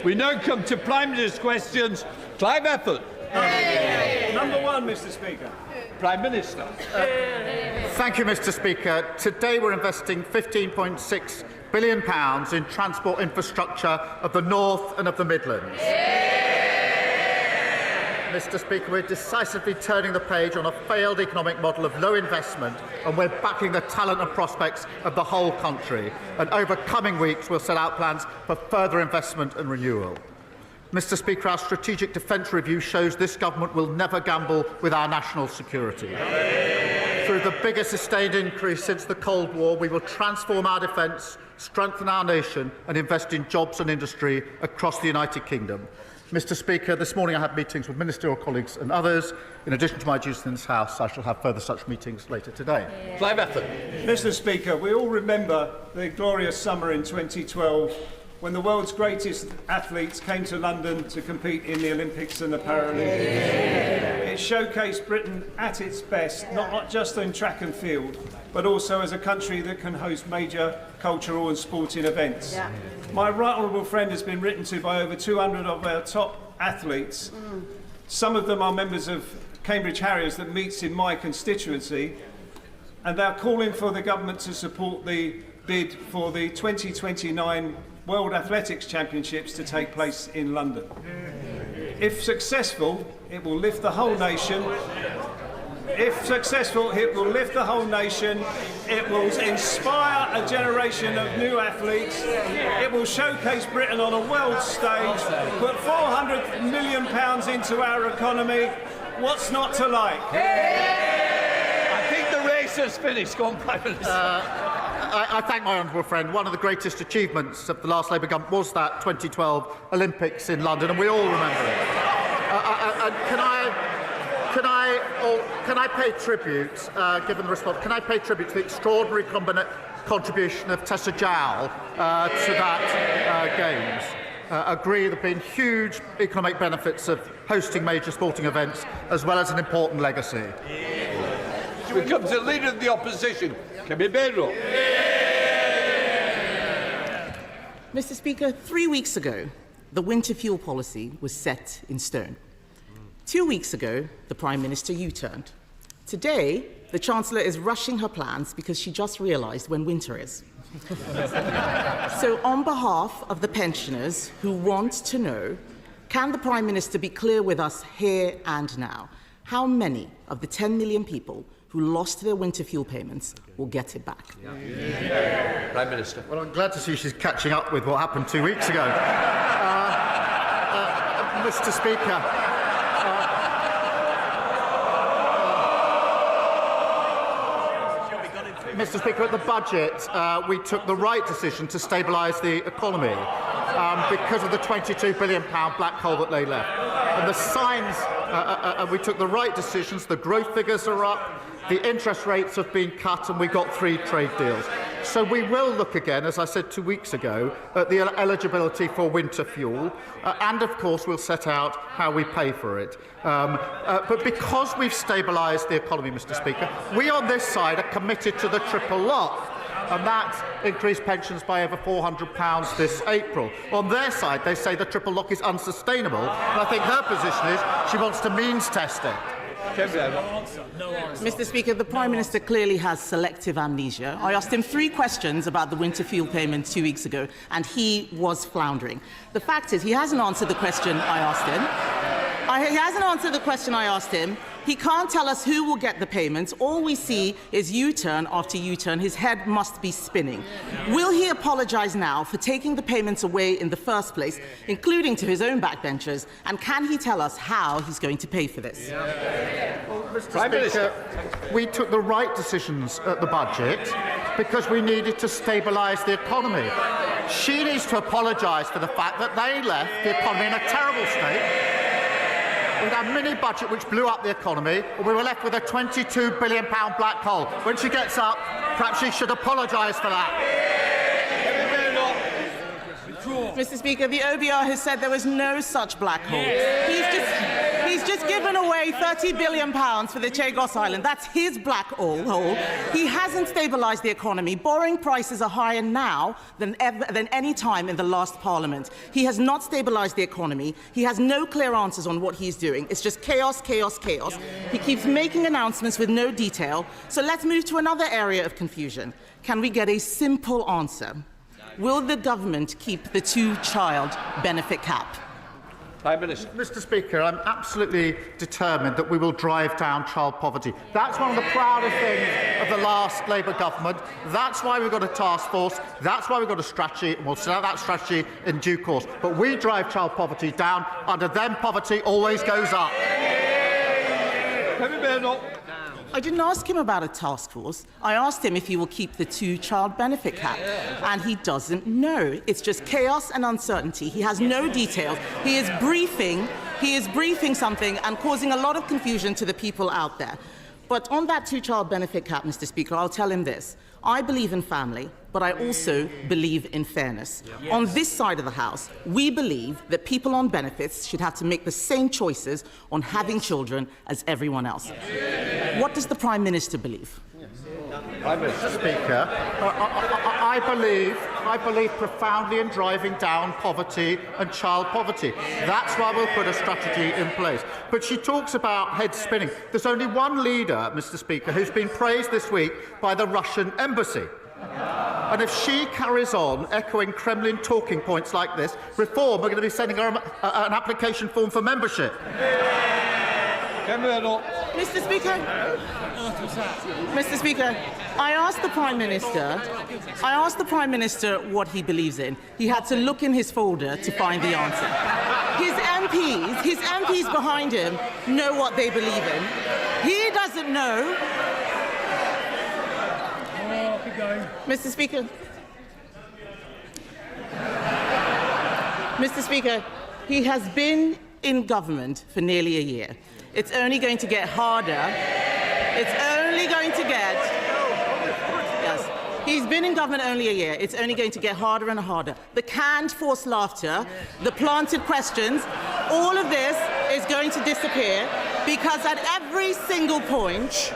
We now come to Prime Minister's questions. Clive Efford. Number one, Mr. Speaker. Prime Minister. Thank you, Mr. Speaker. Today we're investing £15.6 billion in transport infrastructure of the North and of the Midlands. Mr. Speaker, we're decisively turning the page on a failed economic model of low investment, and we're backing the talent and prospects of the whole country. And over coming weeks, we'll set out plans for further investment and renewal. Mr. Speaker, our strategic defence review shows this government will never gamble with our national security. Through the biggest sustained increase since the Cold War, we will transform our defence, strengthen our nation and invest in jobs and industry across the United Kingdom. Mr. Speaker, this morning I had meetings with ministerial colleagues and others. In addition to my duties in this House, I shall have further such meetings later today. Clive Efford. Mr. Speaker, we all remember the glorious summer in 2012 when the world's greatest athletes came to London to compete in the Olympics and the Paralympics. It showcased Britain at its best, not just in track and field, but also as a country that can host major cultural and sporting events. My right honourable friend has been written to by over 200 of our top athletes. Some of them are members of Cambridge Harriers that meets in my constituency, and they're calling for the government to support the bid for the 2029 World Athletics Championships to take place in London. If successful, it will lift the whole nation. If successful, it will lift the whole nation. It will inspire a generation of new athletes. It will showcase Britain on a world stage, put £400 million into our economy. What's not to like? I think the race has finished. Go on, Prime Minister. I thank my honourable friend. One of the greatest achievements of the last Labour government was that 2012 Olympics in London, and we all remember it. Can I pay tribute, given the response, can I pay tribute to the extraordinary contribution of Tessa Jowell to that Games? Agree there have been huge economic benefits of hosting major sporting events, as well as an important legacy. We come to the Leader of the Opposition, Kemi Badenoch. Mr. Speaker, 3 weeks ago, the winter fuel policy was set in stone. 2 weeks ago, the Prime Minister U-turned. Today, the Chancellor is rushing her plans because she just realised when winter is. So, on behalf of the pensioners who want to know, can the Prime Minister be clear with us here and now? How many of the 10 million people who lost their winter fuel payments will get it back? Prime Minister. Well, I'm glad to see she's catching up with what happened 2 weeks ago. Mr. Speaker, Mr. Speaker, at the budget, we took the right decision to stabilise the economy because of the £22 billion black hole that lay left. And the signs, we took the right decisions. The growth figures are up, the interest rates have been cut, and we got 3 trade deals. So we will look again, as I said 2 weeks ago, at the eligibility for winter fuel, and of course we'll set out how we pay for it. But because we've stabilised the economy, Mr. Speaker, we on this side are committed to the triple lock, and that increased pensions by over £400 this April. On their side, they say the triple lock is unsustainable, and I think her position is she wants to means test it. Mr. Speaker, the Prime Minister clearly has selective amnesia. I asked him 3 questions about the winter fuel payment 2 weeks ago, and he was floundering. The fact is, he hasn't answered the question I asked him. He hasn't answered the question I asked him. He can't tell us who will get the payments. All we see is U-turn after U-turn. His head must be spinning. Will he apologise now for taking the payments away in the first place, including to his own backbenchers? And can he tell us how he's going to pay for this? Well, Mr. Speaker, we took the right decisions at the budget because we needed to stabilise the economy. She needs to apologise for the fact that they left the economy in a terrible state. We had a mini-budget which blew up the economy, and we were left with a £22 billion black hole. When she gets up, perhaps she should apologise for that. Mr. Speaker, the OBR has said there was no such black hole. He's just given away £30 billion for the Chagos Island. That's his black hole. He hasn't stabilised the economy. Borrowing prices are higher now than any time in the last Parliament. He has not stabilised the economy. He has no clear answers on what he's doing. It's just chaos, chaos, chaos. He keeps making announcements with no detail. So let's move to another area of confusion. Can we get a simple answer? Will the government keep the two-child benefit cap? Prime Minister. Mr. Speaker, I'm absolutely determined that we will drive down child poverty. That's one of the proudest things of the last Labour government. That's why we've got a task force. That's why we've got a strategy, and we'll set out that strategy in due course. But we drive child poverty down. Under them, poverty always goes up. Kemi Badenoch. I didn't ask him about a task force. I asked him if he will keep the two-child benefit cap, and he doesn't know. It's just chaos and uncertainty. He has no details. He is briefing something and causing a lot of confusion to the people out there. But on that two-child benefit cap, Mr. Speaker, I'll tell him this. I believe in family, but I also believe in fairness. Yes. On this side of the House, we believe that people on benefits should have to make the same choices on having children as everyone else. Yes. What does the Prime Minister believe? Mr. Speaker, I believe profoundly in driving down poverty and child poverty. That's why we'll put a strategy in place. But she talks about head spinning. There's only one leader, Mr. Speaker, who's been praised this week by the Russian embassy. And if she carries on echoing Kremlin talking points like this, Reform are going to be sending her an application form for membership. Mr. Speaker, I asked the Prime Minister what he believes in. He had to look in his folder to find the answer. His MPs behind him know what they believe in. He doesn't know. Mr. Speaker, he has been in government for nearly a year. It's only going to get harder. Yes. He's been in government only a year. It's only going to get harder and harder. The canned forced laughter, the planted questions, all of this is going to disappear because at every single point,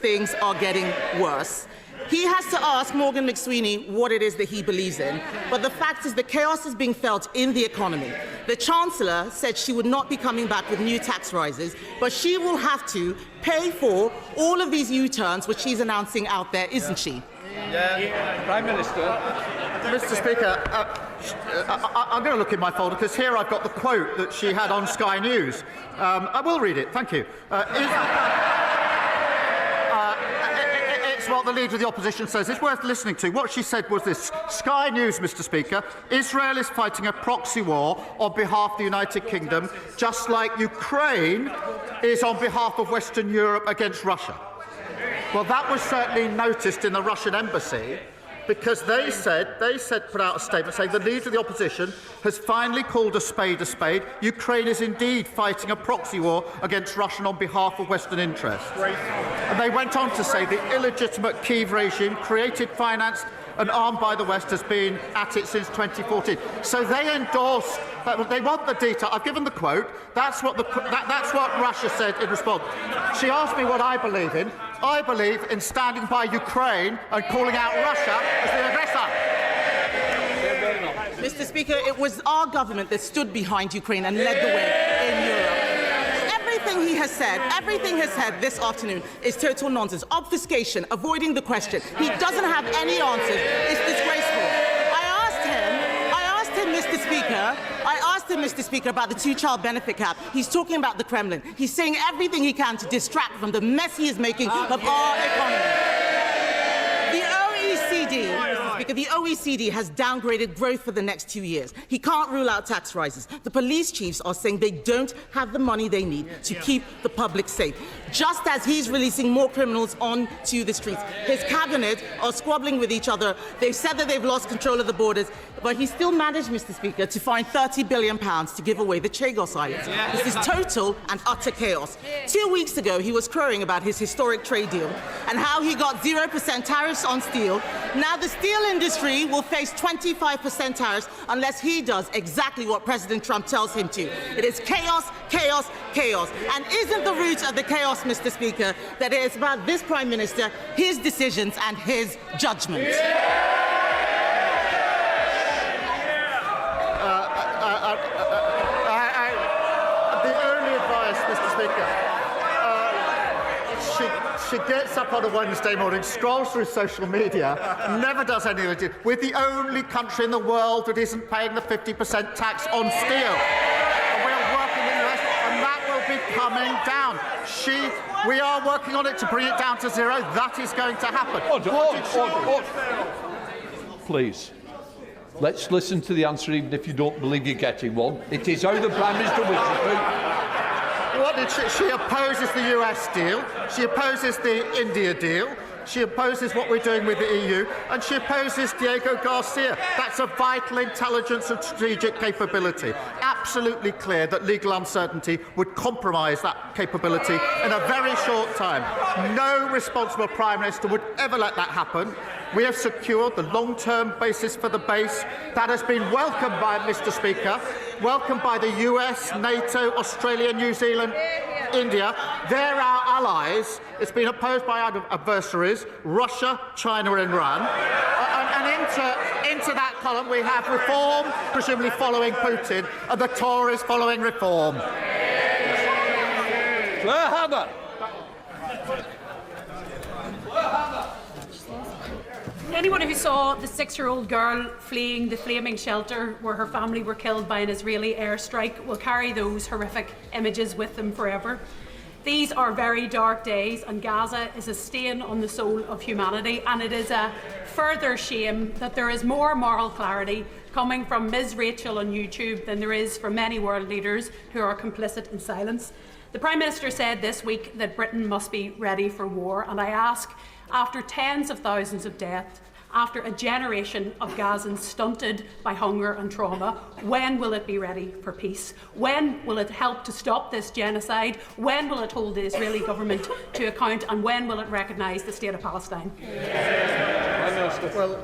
things are getting worse. He has to ask Morgan McSweeney what it is that he believes in. But the fact is that chaos is being felt in the economy. The Chancellor said she would not be coming back with new tax rises, but she will have to pay for all of these U-turns which she's announcing out there, isn't she? Yeah. Prime Minister. Mr. Speaker, I'm going to look in my folder because here I've got the quote that she had on Sky News. I will read it, thank you. It's what the Leader of the Opposition says. It's worth listening to. What she said was this. Sky News, Mr. Speaker, Israel is fighting a proxy war on behalf of the United Kingdom, just like Ukraine is on behalf of Western Europe against Russia. Well, that was certainly noticed in the Russian embassy because they put out a statement saying the Leader of the Opposition has finally called a spade a spade. Ukraine is indeed fighting a proxy war against Russia on behalf of Western interests. And they went on to say the illegitimate Kyiv regime, created, financed and armed by the West, has been at it since 2014. So they endorsed, they want the detail. I've given the quote. That's what Russia said in response. She asked me what I believe in. I believe in standing by Ukraine and calling out Russia as the aggressor. Mr. Speaker, it was our government that stood behind Ukraine and led the way in Europe. Everything he has said this afternoon is total nonsense. Obfuscation, avoiding the question. He doesn't have any answers. It's disgraceful. I asked him, Mr. Speaker, about the two-child benefit cap. He's talking about the Kremlin. He's saying everything he can to distract from the mess he is making of our economy. The OECD has downgraded growth for the next 2 years. He can't rule out tax rises. The police chiefs are saying they don't have the money they need to keep the public safe. Just as he's releasing more criminals onto the streets. His cabinet are squabbling with each other. They've said that they've lost control of the borders, but he still managed, Mr. Speaker, to find £30 billion to give away the Chagos Islands. This is total and utter chaos. 2 weeks ago, he was crowing about his historic trade deal and how he got 0% tariffs on steel. Now the steel industry will face 25% tariffs unless he does exactly what President Trump tells him to. It is chaos, chaos, chaos. And isn't the root of the chaos, Mr. Speaker, that it is about this Prime Minister, his decisions and his judgment? The only advice, Mr. Speaker, she gets up on a Wednesday morning, scrolls through social media, never does anything. We're the only country in the world that isn't paying the 50% tax on steel. And we're working in the US, and that will be coming down. We are working on it to bring it down to zero. That is going to happen. Order. Please. Let's listen to the answer, even if you don't believe you're getting one. It is how the Prime Minister wishes to. What did she opposes the US deal, she opposes the India deal, she opposes what we're doing with the EU, and she opposes Diego Garcia. That's a vital intelligence and strategic capability. Absolutely clear that legal uncertainty would compromise that capability in a very short time. No responsible Prime Minister would ever let that happen. We have secured the long-term basis for the base. That has been welcomed by, Mr. Speaker, welcomed by the US, NATO, Australia, New Zealand, India. They're our allies. It's been opposed by our adversaries, Russia, China and Iran. And into that column we have reform, presumably following Putin, and the Tories following reform. Anyone who saw the 6-year-old girl fleeing the flaming shelter where her family were killed by an Israeli airstrike will carry those horrific images with them forever. These are very dark days, and Gaza is a stain on the soul of humanity, and it is a further shame that there is more moral clarity coming from Ms. Rachel on YouTube than there is from many world leaders who are complicit in silence. The Prime Minister said this week that Britain must be ready for war, and I ask, after tens of thousands of deaths, after a generation of Gazans stunted by hunger and trauma, when will it be ready for peace? When will it help to stop this genocide? When will it hold the Israeli government to account? And when will it recognise the State of Palestine? Well,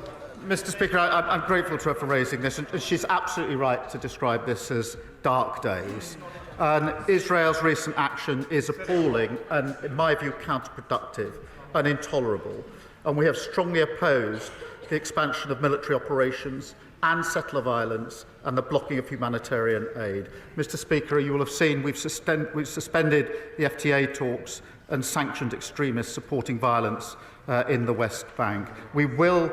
Mr. Speaker, I'm grateful to her for raising this, and she's absolutely right to describe this as dark days. And Israel's recent action is appalling and, in my view, counterproductive and intolerable. And we have strongly opposed the expansion of military operations and settler violence and the blocking of humanitarian aid. Mr. Speaker, you will have seen we've suspended the FTA talks and sanctioned extremists supporting violence in the West Bank. We will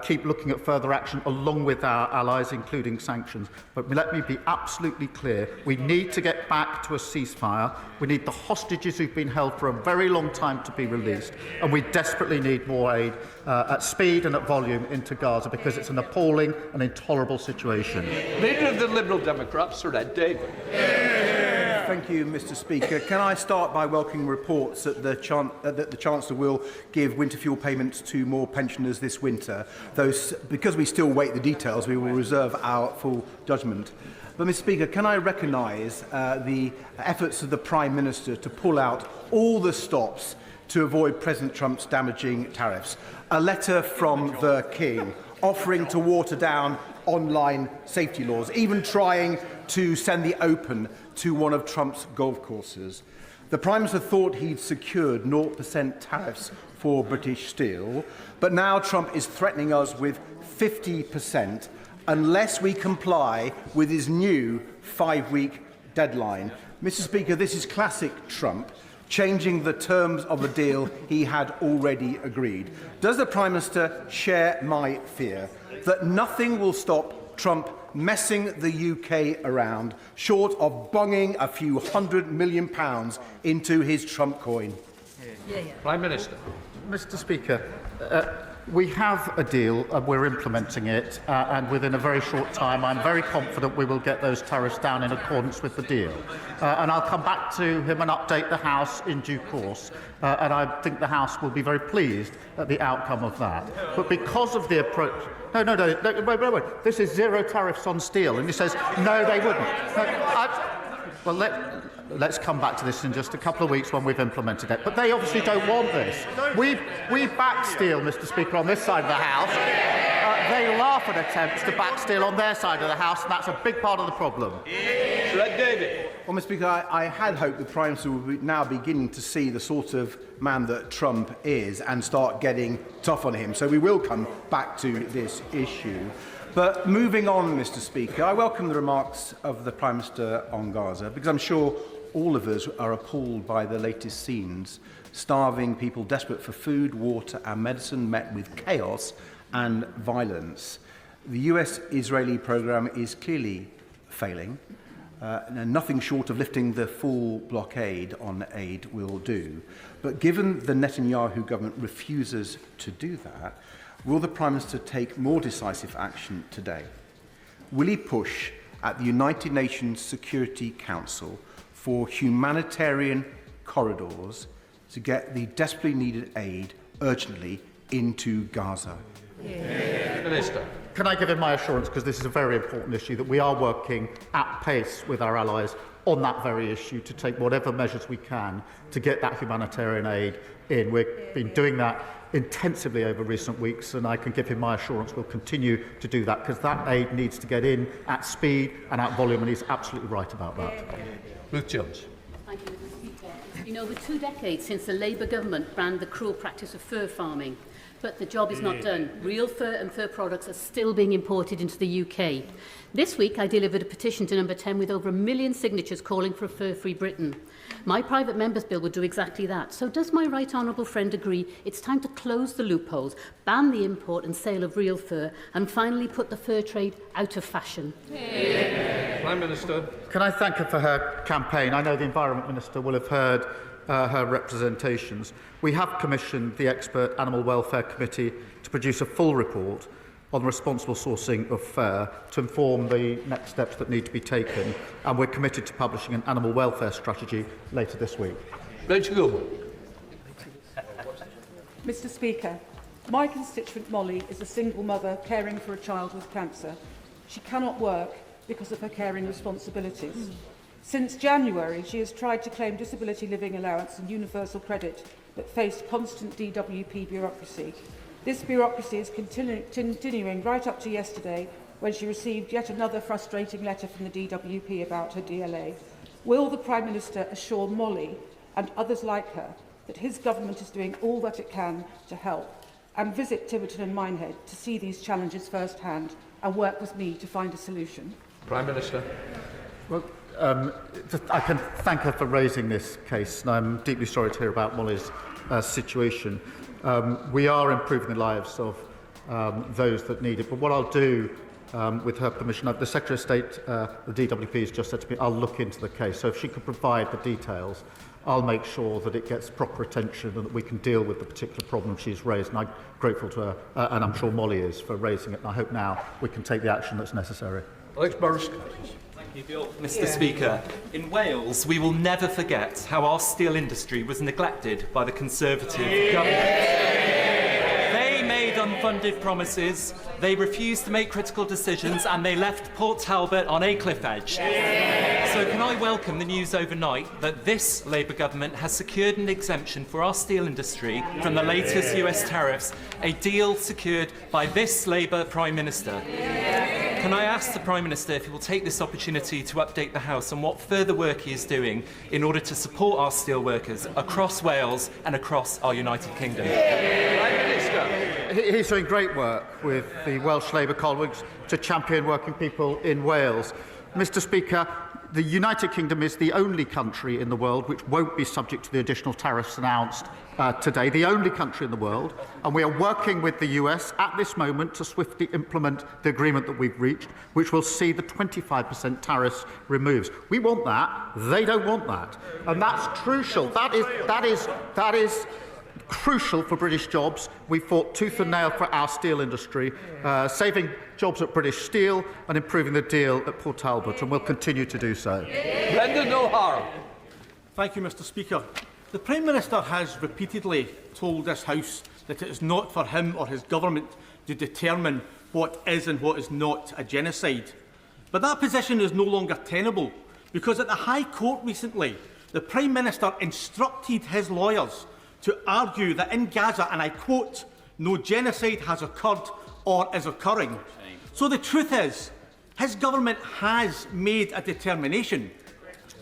keep looking at further action along with our allies, including sanctions. But let me be absolutely clear. We need to get back to a ceasefire. We need the hostages who've been held for a very long time to be released. And we desperately need more aid at speed and at volume into Gaza, because it's an appalling and intolerable situation. Leader of the Liberal Democrats, Sir Ed Davey. Thank you, Mr. Speaker. Can I start by welcoming reports that the Chancellor will give winter fuel payments to more pensioners this winter, though because we still wait the details, we will reserve our full judgment. But, Mr. Speaker, can I recognise the efforts of the Prime Minister to pull out all the stops to avoid President Trump's damaging tariffs? A letter from the King offering to water down online safety laws, even trying to send the Open to one of Trump's golf courses. The Prime Minister thought he'd secured 0% tariffs for British steel, but now Trump is threatening us with 50% unless we comply with his new 5-week deadline. Mr. Speaker, this is classic Trump, changing the terms of a deal he had already agreed. Does the Prime Minister share my fear that nothing will stop Trump messing the UK around, short of bunging a few £100 million into his Trump coin? Prime Minister. Mr. Speaker, We have a deal, and we're implementing it, and within a very short time, I'm very confident we will get those tariffs down in accordance with the deal. And I'll come back to him and update the House in due course, and I think the House will be very pleased at the outcome of that. But because of the approach... No, wait. This is zero tariffs on steel, and he says, no, they wouldn't. Well, let's come back to this in just a couple of weeks when we've implemented it. But they obviously don't want this. We back steel, Mr. Speaker, on this side of the House. They laugh at attempts to back steel on their side of the House, and that's a big part of the problem. David. Well, Mr. Speaker, I had hoped the Prime Minister would be now beginning to see the sort of man that Trump is and start getting tough on him. So we will come back to this issue. But moving on, Mr. Speaker, I welcome the remarks of the Prime Minister on Gaza, because I'm sure all of us are appalled by the latest scenes, starving people desperate for food, water and medicine met with chaos and violence. The US-Israeli programme is clearly failing, and nothing short of lifting the full blockade on aid will do. But given the Netanyahu government refuses to do that, will the Prime Minister take more decisive action today? Will he push at the United Nations Security Council for humanitarian corridors to get the desperately needed aid urgently into Gaza? Minister. Can I give him my assurance, because this is a very important issue, that we are working at pace with our allies on that very issue to take whatever measures we can to get that humanitarian aid in. We've been doing that intensively over recent weeks, and I can give him my assurance we'll continue to do that, because that aid needs to get in at speed and at volume, and he's absolutely right about that. Ruth Jones. Thank you, Mr. Speaker. It's been over 2 decades since the Labour government banned the cruel practice of fur farming. But the job is not done. Real fur and fur products are still being imported into the UK. This week, I delivered a petition to Number 10 with over 1 million signatures calling for a fur-free Britain. My private member's bill would do exactly that. So does my right honourable friend agree it's time to close the loopholes, ban the import and sale of real fur, and finally put the fur trade out of fashion? Prime Minister. Can I thank her for her campaign? I know the Environment Minister will have heard her representations. We have commissioned the Expert Animal Welfare Committee to produce a full report on responsible sourcing of fur to inform the next steps that need to be taken, and we're committed to publishing an animal welfare strategy later this week. Rachel Gilman. Mr. Speaker, my constituent Molly is a single mother caring for a child with cancer. She cannot work because of her caring responsibilities. Since January, she has tried to claim disability living allowance and universal credit, but faced constant DWP bureaucracy. This bureaucracy is continuing right up to yesterday, when she received yet another frustrating letter from the DWP about her DLA. Will the Prime Minister assure Molly and others like her that his government is doing all that it can to help, and visit Tiverton and Minehead to see these challenges firsthand and work with me to find a solution? Prime Minister. Well, I can thank her for raising this case, and I'm deeply sorry to hear about Molly's situation. We are improving the lives of those that need it, but what I'll do, with her permission, the Secretary of State, the DWP, has just said to me, I'll look into the case. So if she could provide the details, I'll make sure that it gets proper attention and that we can deal with the particular problem she's raised. And I'm grateful to her, and I'm sure Molly is, for raising it. And I hope now we can take the action that's necessary. Alex Burrows. Mr. Speaker, in Wales, we will never forget how our steel industry was neglected by the Conservative government. They made unfunded promises, they refused to make critical decisions, and they left Port Talbot on a cliff edge. So can I welcome the news overnight that this Labour government has secured an exemption for our steel industry from the latest US tariffs, a deal secured by this Labour Prime Minister. Can I ask the Prime Minister if he will take this opportunity to update the House on what further work he is doing in order to support our steel workers across Wales and across our United Kingdom? Prime Minister. He's doing great work with the Welsh Labour colleagues to champion working people in Wales. Mr. Speaker, the United Kingdom is the only country in the world which won't be subject to the additional tariffs announced today, the only country in the world, and we are working with the US at this moment to swiftly implement the agreement that we've reached, which will see the 25% tariffs removed. We want that, they don't want that, and that's crucial. That is crucial for British jobs. We fought tooth and nail for our steel industry, saving jobs at British Steel and improving the deal at Port Talbot, and we'll continue to do so. Brendan O'Hara. Thank you, Mr. Speaker. The Prime Minister has repeatedly told this House that it is not for him or his government to determine what is and what is not a genocide. But that position is no longer tenable, because at the High Court recently, the Prime Minister instructed his lawyers to argue that in Gaza, and I quote, "no genocide has occurred or is occurring." So the truth is, his government has made a determination.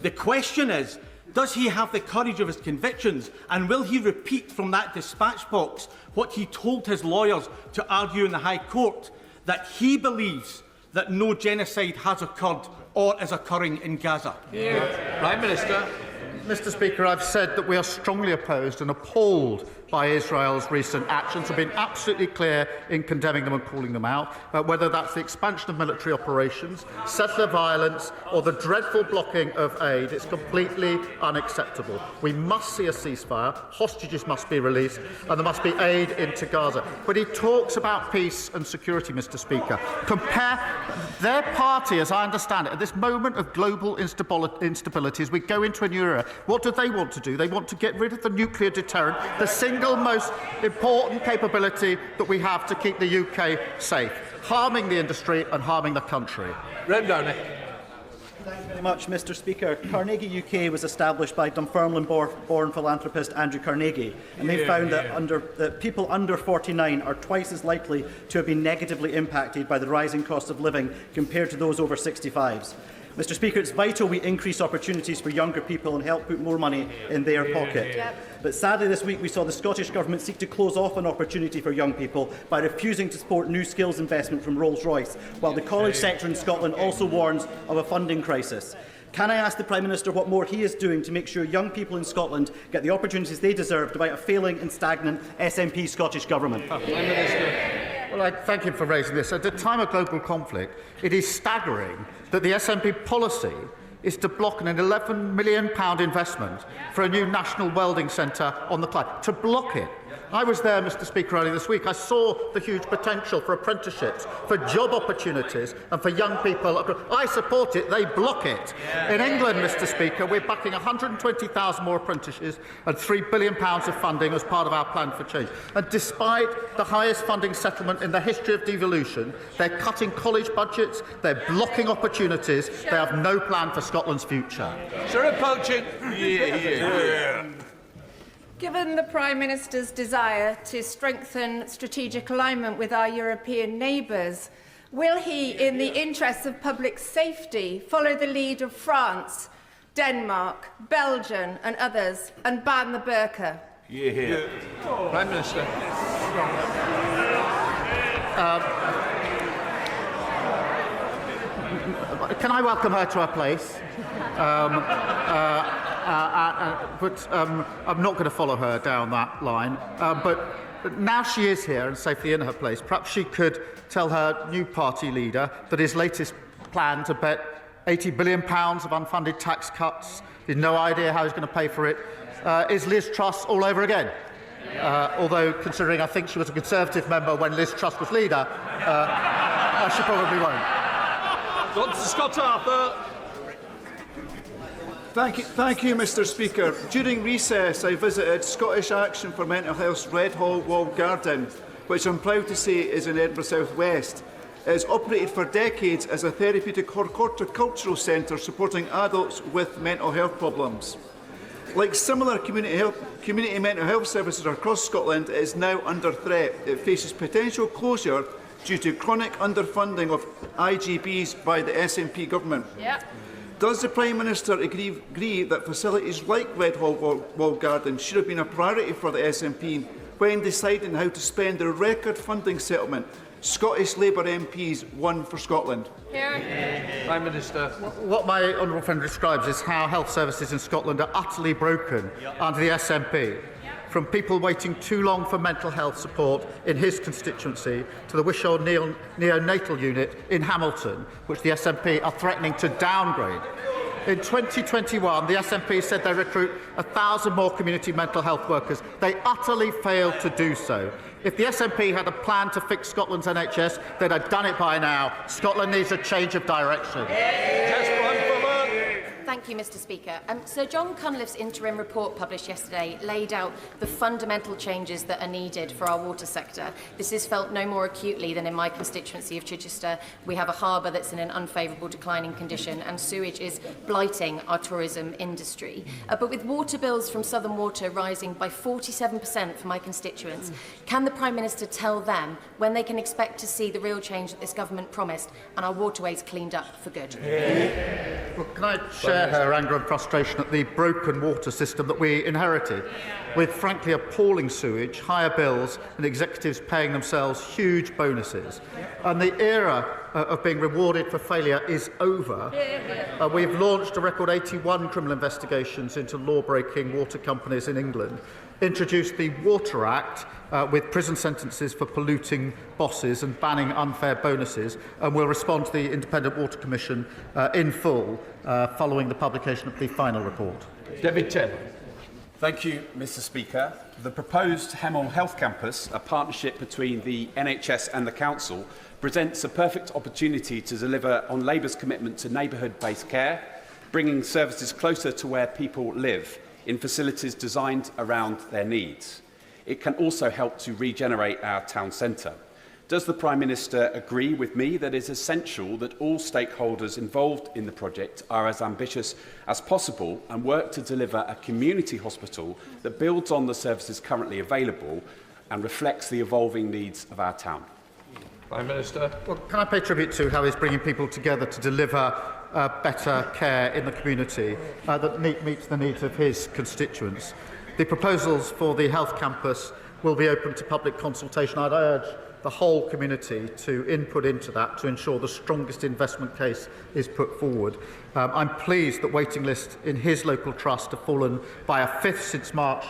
The question is, does he have the courage of his convictions, and will he repeat from that dispatch box what he told his lawyers to argue in the High Court, that he believes that no genocide has occurred or is occurring in Gaza? Prime Minister. Mr. Speaker, I've said that we are strongly opposed and appalled by Israel's recent actions. I've been absolutely clear in condemning them and calling them out, whether that's the expansion of military operations, settler violence, or the dreadful blocking of aid. It's completely unacceptable. We must see a ceasefire, hostages must be released, and there must be aid into Gaza. But he talks about peace and security, Mr. Speaker. Compare their party, as I understand it, at this moment of global instability, as we go into a new era. What do they want to do? They want to get rid of the nuclear deterrent, the single most important capability that we have to keep the UK safe, harming the industry and harming the country. Rem Downey. Thank you very much, Mr. Speaker. Carnegie UK was established by Dunfermline-born philanthropist Andrew Carnegie, and they found that people under 49 are twice as likely to have been negatively impacted by the rising cost of living compared to those over 65s. Mr. Speaker, it's vital we increase opportunities for younger people and help put more money in their pocket. But sadly this week we saw the Scottish Government seek to close off an opportunity for young people by refusing to support new skills investment from Rolls-Royce, while the college sector in Scotland also warns of a funding crisis. Can I ask the Prime Minister what more he is doing to make sure young people in Scotland get the opportunities they deserve, despite a failing and stagnant SNP Scottish Government? Prime Minister. Well, I thank him for raising this. At a time of global conflict, it is staggering that the SNP policy is to block an £11 million investment for a new national welding centre on the Clyde. To block it. I was there, Mr. Speaker, earlier this week. I saw the huge potential for apprenticeships, for job opportunities and for young people. I support it. They block it. In England, Mr. Speaker, we're backing 120,000 more apprentices and £3 billion of funding as part of our plan for change. And despite the highest funding settlement in the history of devolution, they're cutting college budgets, they're blocking opportunities, they have no plan for Scotland's future. Sir Poaching. Given the Prime Minister's desire to strengthen strategic alignment with our European neighbours, will he, in the interests of public safety, follow the lead of France, Denmark, Belgium and others and ban the burqa? Prime Minister. Can I welcome her to her place? But I'm not going to follow her down that line. But now she is here and safely in her place, perhaps she could tell her new party leader that his latest plan to bet £80 billion of unfunded tax cuts, with no idea how he's going to pay for it, is Liz Truss all over again. Although, considering I think she was a Conservative member when Liz Truss was leader, she probably won't. Dr. Scott Arthur. Thank you, Mr. Speaker. During recess, I visited Scottish Action for Mental Health's Redhall Walled Garden, which I'm proud to say is in Edinburgh South West. It has operated for decades as a therapeutic horticultural centre supporting adults with mental health problems. Like similar community mental health services across Scotland, it is now under threat. It faces potential closure due to chronic underfunding of IGBs by the SNP government. Does the Prime Minister agree that facilities like Redhall Walled Garden should have been a priority for the SNP when deciding how to spend the record funding settlement Scottish Labour MPs won for Scotland? Prime Minister. What my honourable friend describes is how health services in Scotland are utterly broken under the SNP. From people waiting too long for mental health support in his constituency to the Wishaw neonatal unit in Hamilton, which the SNP are threatening to downgrade. In 2021, the SNP said they recruit 1,000 more community mental health workers. They utterly failed to do so. If the SNP had a plan to fix Scotland's NHS, they'd have done it by now. Scotland needs a change of direction. Thank you, Mr. Speaker. Sir John Cunliffe's interim report published yesterday laid out the fundamental changes that are needed for our water sector. This is felt no more acutely than in my constituency of Chichester. We have a harbour that's in an unfavourable declining condition, and sewage is blighting our tourism industry. But with water bills from Southern Water rising by 47% for my constituents, can the Prime Minister tell them when they can expect to see the real change that this government promised and our waterways cleaned up for good? Well, can I share her anger and frustration at the broken water system that we inherited, with frankly appalling sewage, higher bills and executives paying themselves huge bonuses. And the era of being rewarded for failure is over. We've launched a record 81 criminal investigations into law-breaking water companies in England, introduced the Water Act with prison sentences for polluting bosses and banning unfair bonuses, and will respond to the Independent Water Commission in full following the publication of the final report. David Taylor. Thank you, Mr. Speaker. The proposed Hemel Health Campus, a partnership between the NHS and the Council, presents a perfect opportunity to deliver on Labour's commitment to neighbourhood-based care, bringing services closer to where people live, in facilities designed around their needs. It can also help to regenerate our town centre. Does the Prime Minister agree with me that it is essential that all stakeholders involved in the project are as ambitious as possible and work to deliver a community hospital that builds on the services currently available and reflects the evolving needs of our town? Prime Minister. Well, can I pay tribute to how he's bringing people together to deliver better care in the community that meets the needs of his constituents? The proposals for the health campus will be open to public consultation. I'd urge the whole community to input into that to ensure the strongest investment case is put forward. I'm pleased that waiting lists in his local trust have fallen by a fifth since March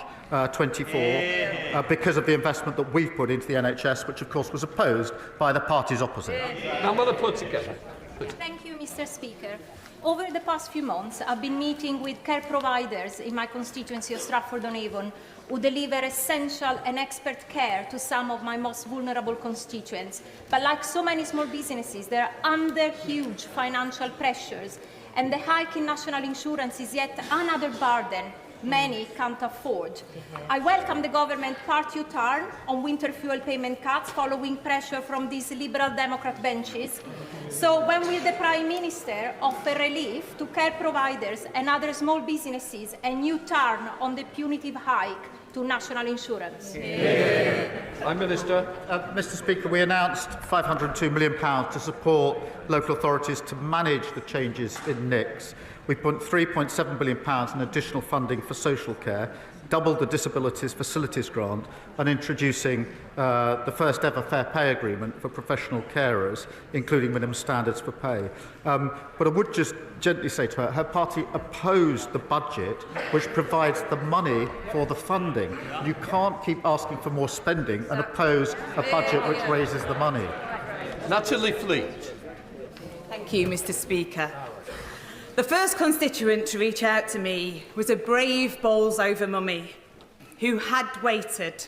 24 because of the investment that we've put into the NHS, which of course was opposed by the parties opposite. Now, will put together. Thank you, Mr. Speaker. Over the past few months, I've been meeting with care providers in my constituency of Stratford-on-Avon who deliver essential and expert care to some of my most vulnerable constituents. But like so many small businesses, they are under huge financial pressures, and the hike in national insurance is yet another burden many can't afford. I welcome the government part U-turn on winter fuel payment cuts following pressure from these Liberal Democrat benches. So when will the Prime Minister offer relief to care providers and other small businesses and U-turn on the punitive hike to national insurance? Prime Minister. Mr. Speaker, we announced £502 million to support local authorities to manage the changes in NICs. We put £3.7 billion in additional funding for social care, doubled the Disabilities Facilities Grant, and introducing the first ever fair pay agreement for professional carers, including minimum standards for pay. But I would just gently say to her, her party opposed the budget which provides the money for the funding. You can't keep asking for more spending and oppose a budget which raises the money. Natalie Fleet. Thank you, Mr. Speaker. The first constituent to reach out to me was a brave bowls-over mummy who had waited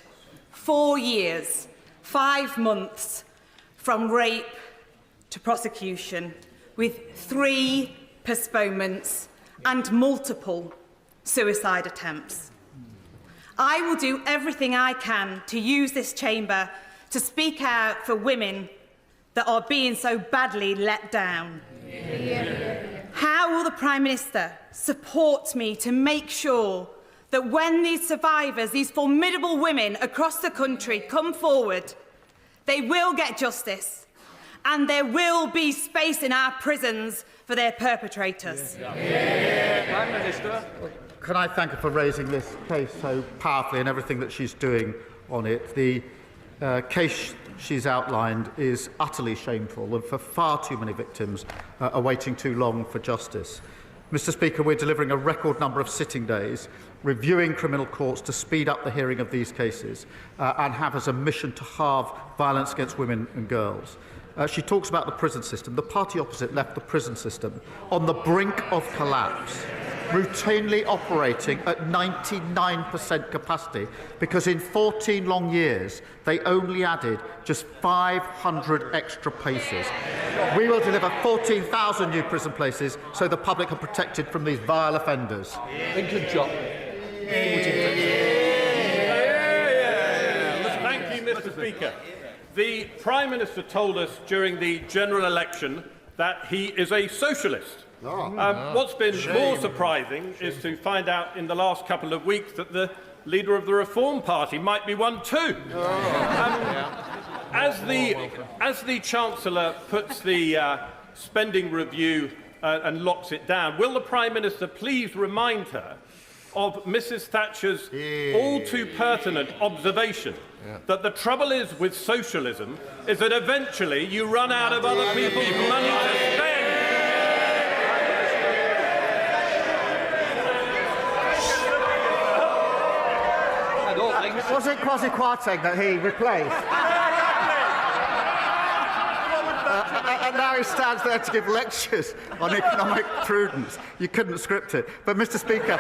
4 years, 5 months from rape to prosecution, with 3 postponements and multiple suicide attempts. I will do everything I can to use this chamber to speak out for women that are being so badly let down. How will the Prime Minister support me to make sure that when these survivors, these formidable women across the country come forward, they will get justice and there will be space in our prisons for their perpetrators? Prime Minister. Can I thank her for raising this case so powerfully and everything that she's doing on it? The case she's outlined is utterly shameful, and for far too many victims are waiting too long for justice. Mr. Speaker, we're delivering a record number of sitting days, reviewing criminal courts to speed up the hearing of these cases and have as a mission to halve violence against women and girls. She talks about the prison system. The party opposite left the prison system on the brink of collapse, routinely operating at 99% capacity, because in 14 long years they only added just 500 extra places. We will deliver 14,000 new prison places so the public are protected from these vile offenders. Lincoln John. Thank you, Mr. Speaker. The Prime Minister told us during the general election that he is a socialist. What's been more surprising is to find out in the last couple of weeks that the leader of the Reform Party might be one too. As the Chancellor puts the spending review and locks it down, will the Prime Minister please remind her of Mrs Thatcher's all too pertinent observation that the trouble is with socialism is that eventually you run out of other people's money to spend. Was it Kwasi Kwarteng that he replaced? And now he stands there to give lectures on economic prudence. You couldn't script it. But, Mr. Speaker,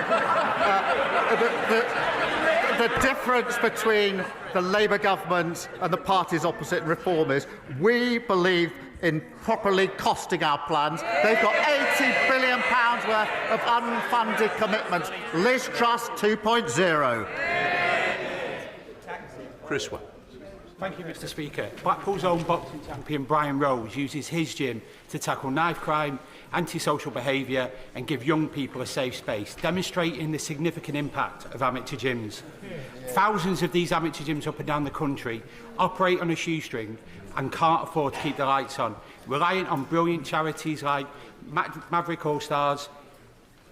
the difference between the Labour government and the parties opposite Reform is we believe in properly costing our plans. They've got £80 billion worth of unfunded commitments. Liz Truss 2.0. Chris Webb. Thank you, Mr. Speaker. Blackpool's own boxing champion Brian Rose uses his gym to tackle knife crime, antisocial behaviour and give young people a safe space, demonstrating the significant impact of amateur gyms. Thousands of these amateur gyms up and down the country operate on a shoestring and can't afford to keep the lights on, reliant on brilliant charities like Maverick All-Stars,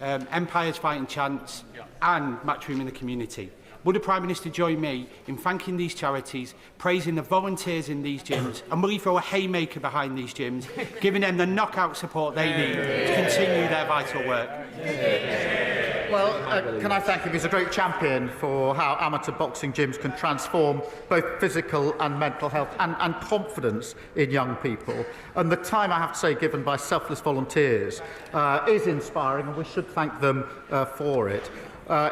Empire's Fighting Chance and Matchroom in the Community. Would the Prime Minister join me in thanking these charities, praising the volunteers in these gyms, and will he throw a haymaker behind these gyms, giving them the knockout support they need to continue their vital work? Well, can I thank him? He's a great champion for how amateur boxing gyms can transform both physical and mental health and confidence in young people. And the time, I have to say, given by selfless volunteers is inspiring, and we should thank them for it.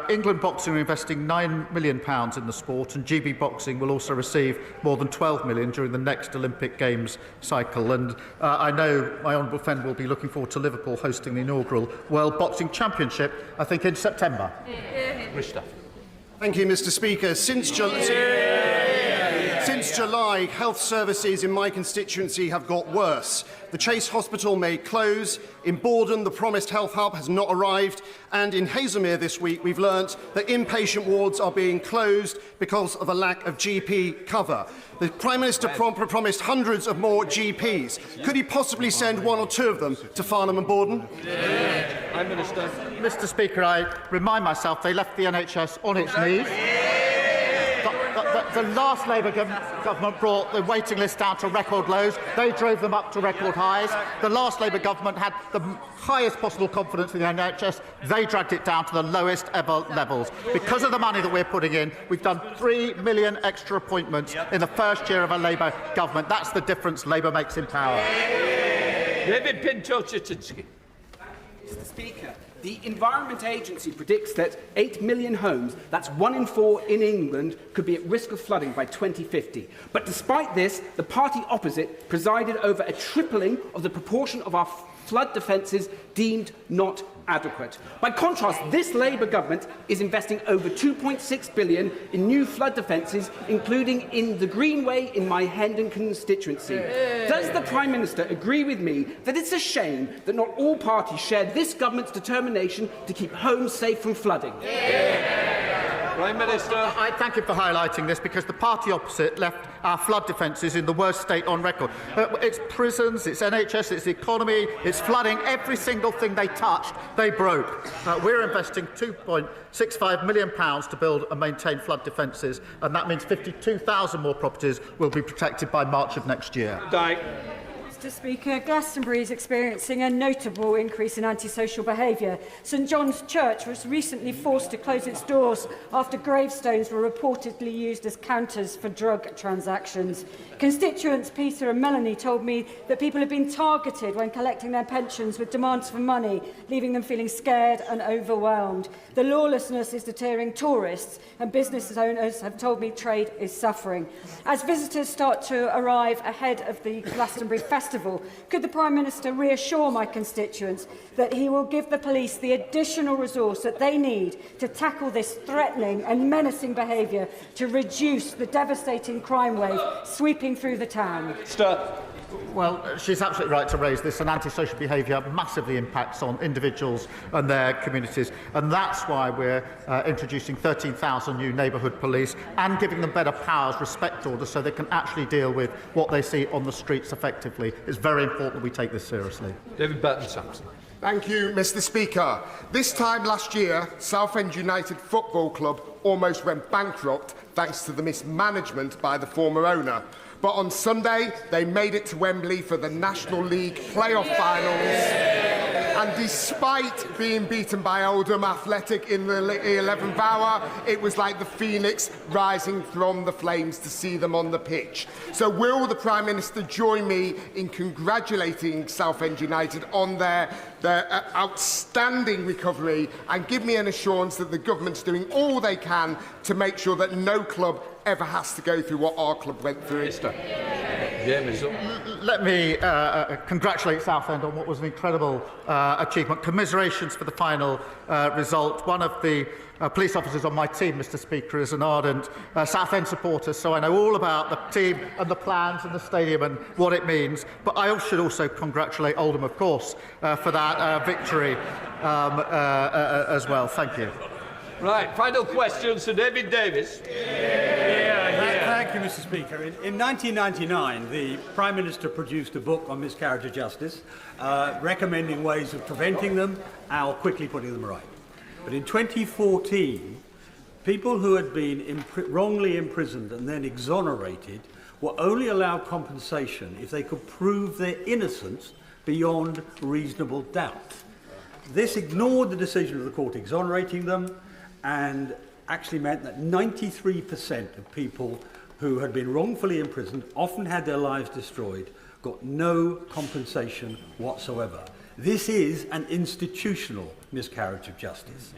England Boxing are investing £9 million in the sport, and GB Boxing will also receive more than £12 million during the next Olympic Games cycle. And I know my honourable friend will be looking forward to Liverpool hosting the inaugural World Boxing Championship, I think in September. Thank you, Mr. Speaker. Since July, health services in my constituency have got worse. The Chase Hospital may close, in Borden the promised health hub has not arrived, and in Haslemere this week we've learnt that inpatient wards are being closed because of a lack of GP cover. The Prime Minister promised hundreds of more GPs. Could he possibly send one or two of them to Farnham and Borden? Prime Minister. Mr. Speaker, I remind myself they left the NHS on its knees. The last Labour government brought the waiting list down to record lows. They drove them up to record highs. The last Labour government had the highest possible confidence in the NHS. They dragged it down to the lowest ever levels. Because of the money that we're putting in, we've done 3 million extra appointments in the first year of a Labour government. That's the difference Labour makes in power. David Pinto-Chichinsky. Mr. Speaker, the Environment Agency predicts that 8 million homes, that's 1 in 4 in England, could be at risk of flooding by 2050. But despite this, the party opposite presided over a tripling of the proportion of our flood defences deemed not adequate. By contrast, this Labour government is investing over £2.6 billion in new flood defences, including in the Greenway in my Hendon constituency. Does the Prime Minister agree with me that it's a shame that not all parties share this government's determination to keep homes safe from flooding? Prime Minister. I thank him for highlighting this, because the party opposite left our flood defences in the worst state on record. It's prisons, it's NHS, it's the economy, it's flooding. Every single thing they touched, they broke. We're investing £2.65 million to build and maintain flood defences, and that means 52,000 more properties will be protected by March of next year. Mr. Mr Speaker. Glastonbury is experiencing a notable increase in antisocial behaviour. St John's Church was recently forced to close its doors after gravestones were reportedly used as counters for drug transactions. Constituents Peter and Melanie told me that people have been targeted when collecting their pensions with demands for money, leaving them feeling scared and overwhelmed. The lawlessness is deterring tourists, and business owners have told me trade is suffering. As visitors start to arrive ahead of the Glastonbury Festival, could the Prime Minister reassure my constituents that he will give the police the additional resource that they need to tackle this threatening and menacing behaviour to reduce the devastating crime wave sweeping through the town? Well, she's absolutely right to raise this, and antisocial behaviour massively impacts on individuals and their communities, and that's why we're introducing 13,000 new neighbourhood police and giving them better powers, respect orders, so they can actually deal with what they see on the streets effectively. It's very important that we take this seriously. David Burton-Sampson. Thank you, Mr Speaker. This time last year, Southend United Football Club almost went bankrupt thanks to the mismanagement by the former owner. But on Sunday, they made it to Wembley for the National League playoff finals. And despite being beaten by Oldham Athletic in the 11th hour, it was like the phoenix rising from the flames to see them on the pitch. So will the Prime Minister join me in congratulating Southend United on their outstanding recovery and give me an assurance that the government's doing all they can to make sure that no club ever has to go through what our club went through? Let me congratulate Southend on what was an incredible achievement. Commiserations for the final result. One of the police officers on my team, Mr Speaker, is an ardent Southend supporter, so I know all about the team and the plans and the stadium and what it means. But I should also congratulate Oldham, of course, for that victory as well. Thank you. Right, final question, Sir David Davis. Thank you, Mr Speaker. In 1999, the Prime Minister produced a book on miscarriage of justice, recommending ways of preventing them or quickly putting them right. But in 2014, people who had been wrongly imprisoned and then exonerated were only allowed compensation if they could prove their innocence beyond reasonable doubt. This ignored the decision of the court exonerating them and actually meant that 93% of people who had been wrongfully imprisoned, often had their lives destroyed, got no compensation whatsoever. This is an institutional miscarriage of justice.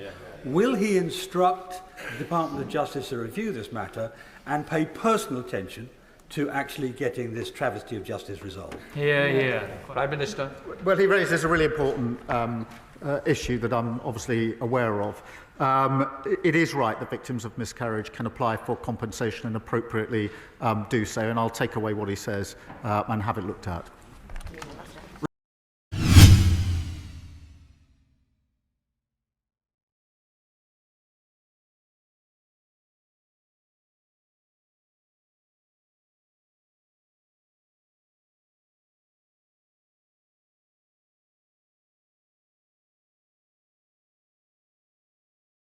Will he instruct the Department of Justice to review this matter and pay personal attention to actually getting this travesty of justice resolved? Prime Minister. Well, he raises a really important issue that I'm obviously aware of. It is right that victims of miscarriage can apply for compensation and appropriately do so, and I'll take away what he says and have it looked at.